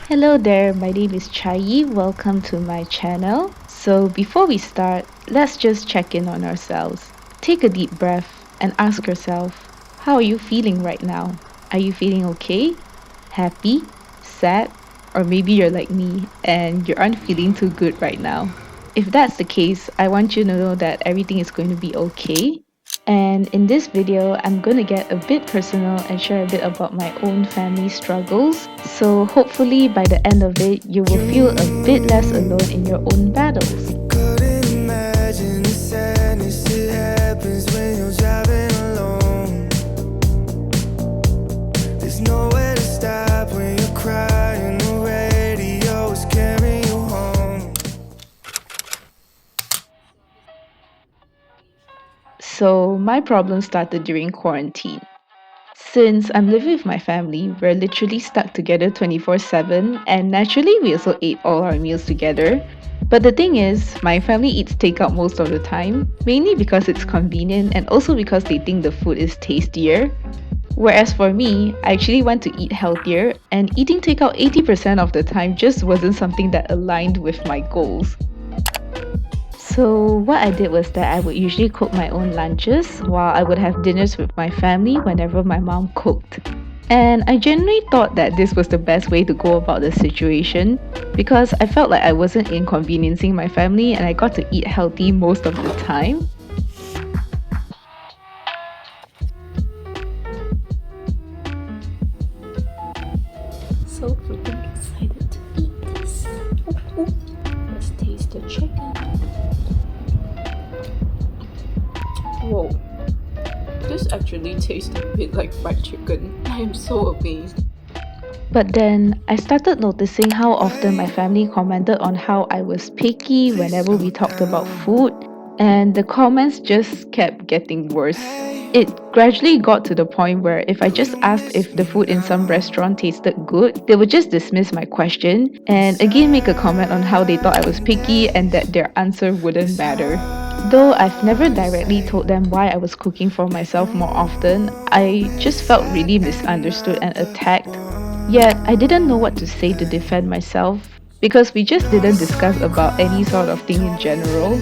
Hello there, my name is Chai. Welcome to my channel. So, before we start, let's just check in on ourselves. Take a deep breath and ask yourself, how are you feeling right now? Are you feeling okay? Happy? Sad? Or maybe you're like me and you aren't feeling too good right now. If that's the case, I want you to know that everything is going to be okay. And in this video, I'm going to get a bit personal and share a bit about my own family struggles. So hopefully by the end of it, you will feel a bit less alone in your own battles. Couldn't imagine the sadness that happens when you're driving alone. There's nowhere to stop when you're crying. The radio is carrying you home. So my problem started during quarantine. Since I'm living with my family, we're literally stuck together 24/7, and naturally, we also ate all our meals together. But the thing is, my family eats takeout most of the time, mainly because it's convenient and also because they think the food is tastier. Whereas for me, I actually want to eat healthier, and eating takeout 80% of the time just wasn't something that aligned with my goals. So, what I did was that I would usually cook my own lunches while I would have dinners with my family whenever my mom cooked. And I genuinely thought that this was the best way to go about the situation because I felt like I wasn't inconveniencing my family and I got to eat healthy most of the time. So freaking excited to eat this. Ooh, let's taste the chicken. Whoa, this actually tastes a bit like fried chicken. I am so amazed. But then I started noticing how often my family commented on how I was picky whenever we talked about food, and the comments just kept getting worse. It gradually got to the point where if I just asked if the food in some restaurant tasted good, they would just dismiss my question and again make a comment on how they thought I was picky and that their answer wouldn't matter. Though I've never directly told them why I was cooking for myself more often, I just felt really misunderstood and attacked. Yet I didn't know what to say to defend myself because we just didn't discuss about any sort of thing in general.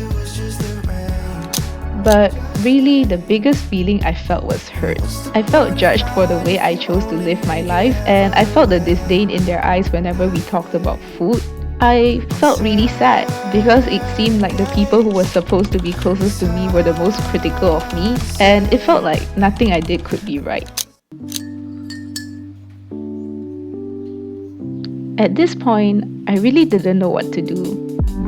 But really, the biggest feeling I felt was hurt. I felt judged for the way I chose to live my life, and I felt the disdain in their eyes whenever we talked about food. I felt really sad because it seemed like the people who were supposed to be closest to me were the most critical of me, and it felt like nothing I did could be right. At this point, I really didn't know what to do.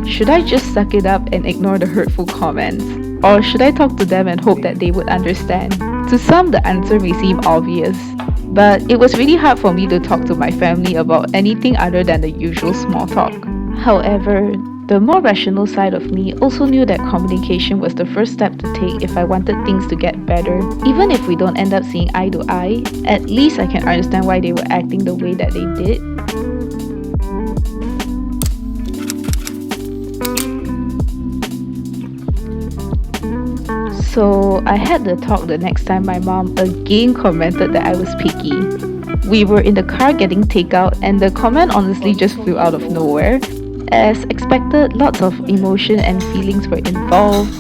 Should I just suck it up and ignore the hurtful comments? Or should I talk to them and hope that they would understand? To some, the answer may seem obvious, but it was really hard for me to talk to my family about anything other than the usual small talk. However, the more rational side of me also knew that communication was the first step to take if I wanted things to get better. Even if we don't end up seeing eye to eye, at least I can understand why they were acting the way that they did. So I had the talk the next time my mom again commented that I was picky. We were in the car getting takeout, and the comment honestly just flew out of nowhere. As expected, lots of emotion and feelings were involved.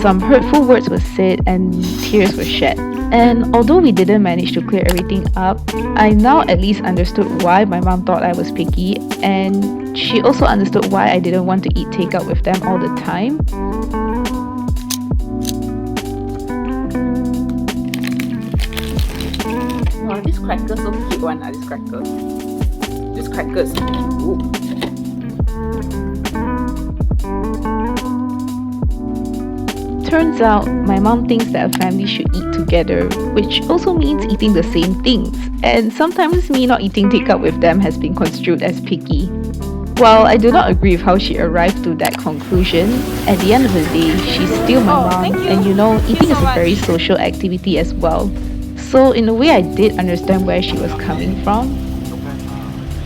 Some hurtful words were said, and tears were shed. And although we didn't manage to clear everything up, I now at least understood why my mom thought I was picky, and she also understood why I didn't want to eat takeout with them all the time. Wow, this crackers so cute one, this crackers. This crackers. Ooh. Turns out, my mom thinks that a family should eat together, which also means eating the same things. And sometimes me not eating takeout with them has been construed as picky. While I do not agree with how she arrived to that conclusion, at the end of the day, she's still my mom, and eating is a very social activity as well. So in a way, I did understand where she was coming from.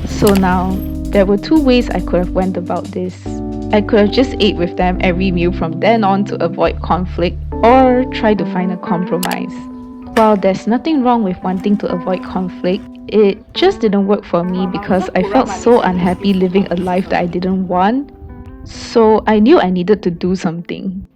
So now, there were two ways I could have went about this. I could have just ate with them every meal from then on to avoid conflict, or try to find a compromise. While there's nothing wrong with wanting to avoid conflict, It just didn't work for me because I felt so unhappy living a life that I didn't want. So I knew I needed to do something.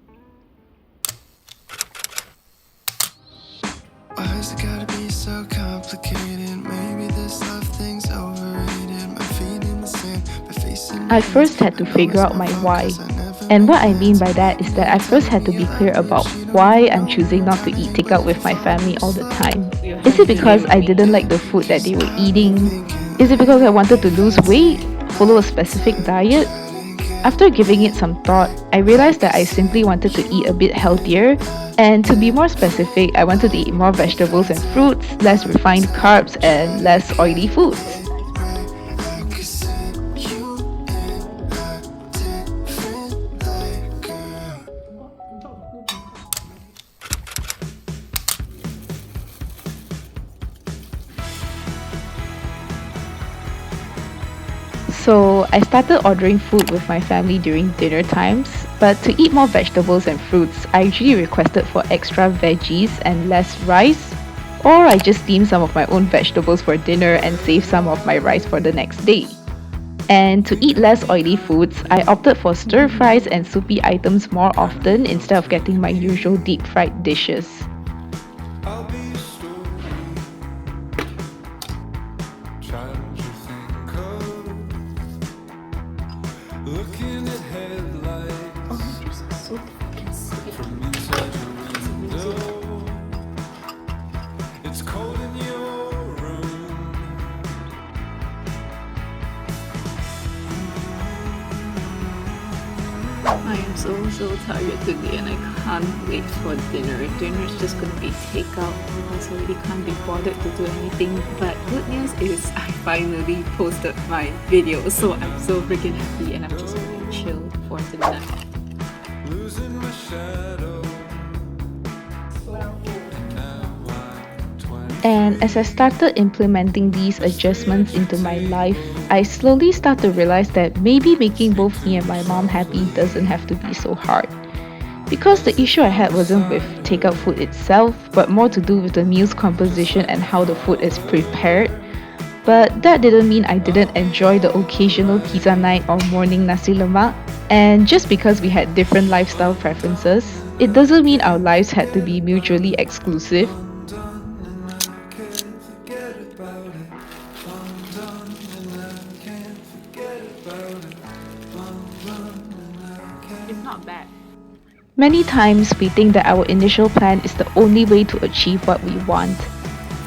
Why is it gotta be so complicated? Maybe this love thing's overrated. My feet in the sand, but facing I my needs. first had to I know figure it's out my my fault, why. 'cause I never And made what I it mean out by to that be is that I here. first had Telling to me be you clear love me, about but you don't why wanna I'm know. choosing not to eat Running takeout away with my from family me all the slowly. time. You're Is it hungry because I already. didn't like the food that they were I've been eating? thinking Is it because I wanted to lose everything weight, follow a specific diet? After giving it some thought, I realized that I simply wanted to eat a bit healthier. And to be more specific, I wanted to eat more vegetables and fruits, less refined carbs, and less oily foods. So I started ordering food with my family during dinner times, but to eat more vegetables and fruits, I usually requested for extra veggies and less rice, or I just steamed some of my own vegetables for dinner and saved some of my rice for the next day. And to eat less oily foods, I opted for stir fries and soupy items more often instead of getting my usual deep fried dishes. I'll be a story. Trying to think of looking at headlights from inside your window. It's cold in your room. I am so tired today and I can't wait for dinner. Dinner is just gonna be takeout because I really can't be bothered to do anything. But good news is I finally posted my video, so I'm so freaking happy and I'm just gonna chill for tonight. Losing my shadow. And now I'm 20. And as I started implementing these adjustments into my life, I slowly start to realize that maybe making both me and my mom happy doesn't have to be so hard. Because the issue I had wasn't with takeout food itself, but more to do with the meal's composition and how the food is prepared. But that didn't mean I didn't enjoy the occasional pizza night or morning nasi lemak. And just because we had different lifestyle preferences, it doesn't mean our lives had to be mutually exclusive. Can't forget about it. Undone and I can't forget about it. Undone and I can't. It's not bad. Many times we think that our initial plan is the only way to achieve what we want.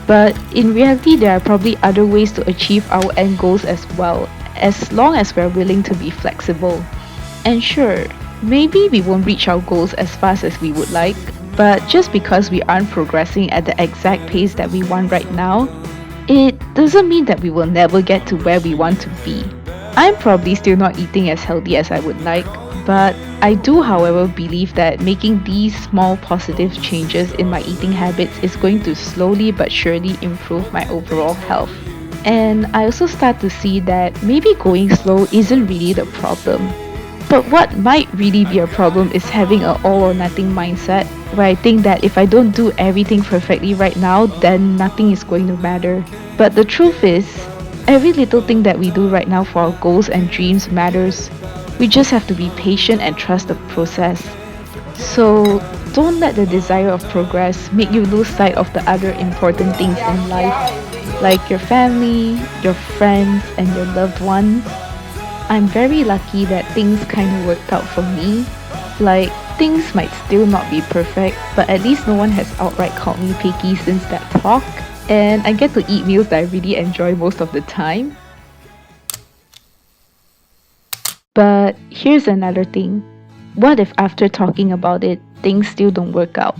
But in reality, there are probably other ways to achieve our end goals as well, as long as we're willing to be flexible. And sure, maybe we won't reach our goals as fast as we would like, but just because we aren't progressing at the exact pace that we want right now, it doesn't mean that we will never get to where we want to be. I'm probably still not eating as healthy as I would like, but I do, however, believe that making these small positive changes in my eating habits is going to slowly but surely improve my overall health. And I also start to see that maybe going slow isn't really the problem. But what might really be a problem is having a all or nothing mindset where I think that if I don't do everything perfectly right now, then nothing is going to matter. But the truth is, every little thing that we do right now for our goals and dreams matters. We just have to be patient and trust the process. So don't let the desire of progress make you lose sight of the other important things in life, like your family, your friends, and your loved ones. I'm very lucky that things kind of worked out for me. Like, things might still not be perfect, but at least no one has outright called me picky since that talk. And I get to eat meals that I really enjoy most of the time. But here's another thing. What if after talking about it, things still don't work out?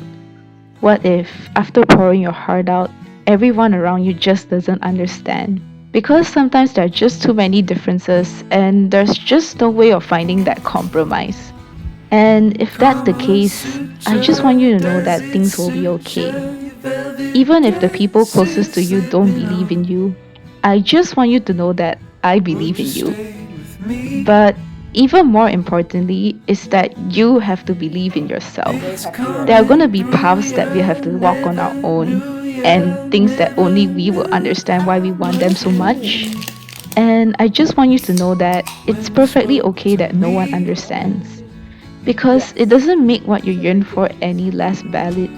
What if, after pouring your heart out, everyone around you just doesn't understand? Because sometimes there are just too many differences and there's just no way of finding that compromise. And if that's the case, I just want you to know that things will be okay. Even if the people closest to you don't believe in you, I just want you to know that I believe in you. But even more importantly is that you have to believe in yourself. There are going to be paths that we have to walk on our own. and thinks that only we will understand why we want them so much. And I just want you to know that it's perfectly okay that no one understands. Yeah. Because it doesn't make what you yearn for any less valid.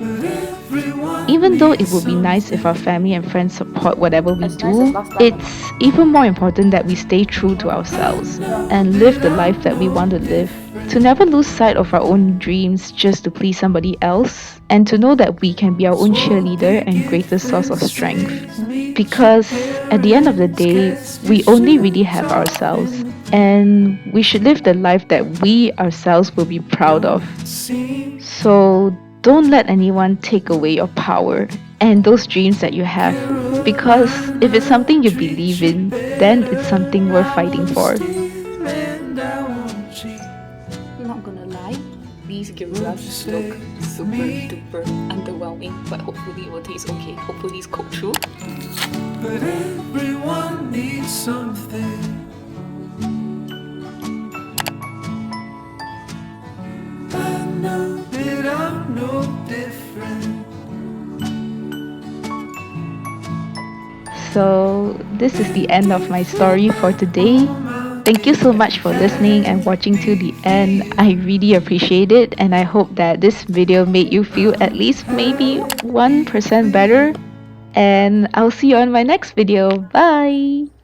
Even though it would be nice if our family and friends support whatever we As nice as do, last time. it's even more important that we stay true to ourselves and live the life that we want to live. To never lose sight of our own dreams just to please somebody else, and to know that we can be our own cheerleader and greatest source of strength. Because at the end of the day, we only really have ourselves, and we should live the life that we ourselves will be proud of. So don't let anyone take away your power and those dreams that you have. Because if it's something you believe in, then it's something worth fighting for. Not gonna lie, these gorillas look super duper underwhelming, but hopefully it will taste okay. Hopefully it's cooked through. But everyone needs something. I know that I'm no different. So, this is the end of my story for today. Thank you so much for listening and watching to the end. I really appreciate it, and I hope that this video made you feel at least maybe 1% better. And I'll see you on my next video. Bye!